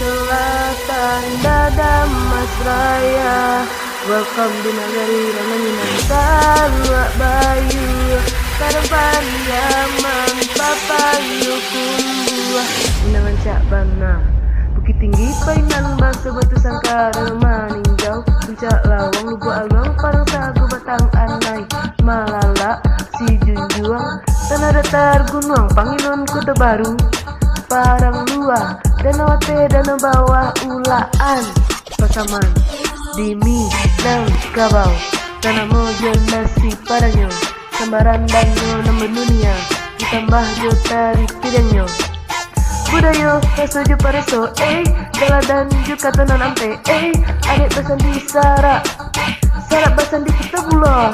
selatan dada mas raya. Welcome di nagari Ramanyinan Talua Bayu Kadang Pariaman Papayu Kumbuah Undangan Cak Bana Bukit Tinggi Painan Basa Batu Sangkara Maninjau Puncak Lawang Lubu Along Parang Sagu Batang Anai Malala Si Junjuang Tanah Datar Gunung Pangilun Kota Baru Parang Luar Danau Ate Danau Bawah Ulaan Pasaman Dimi dan Kabau Tanah Mojo Nasi Padanyo Sambaran Danyo Nama Dunia Ditambah Jotari Pidanyo Budayo Kasuju Pareso Dala dan juga Tanan Ampe Adik Basan di Sarak Sarak Basan di Kita Buloh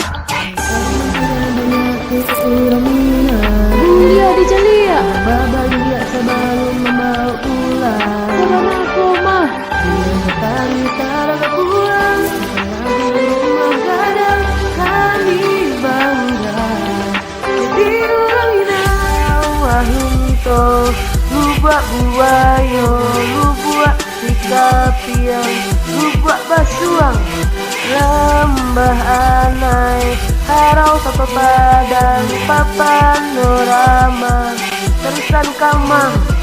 Dunia di Jalia Baba Yulia Sebelum membawa ulang Sebelum aku mah Tari tarang pulang Rumah gadang kami bangga Jadi orang inawahunto Lubak buayo Lubak sikapiang Lubak basuang Lembah anai Harau Papa Padang Papanorama Terusan Kamang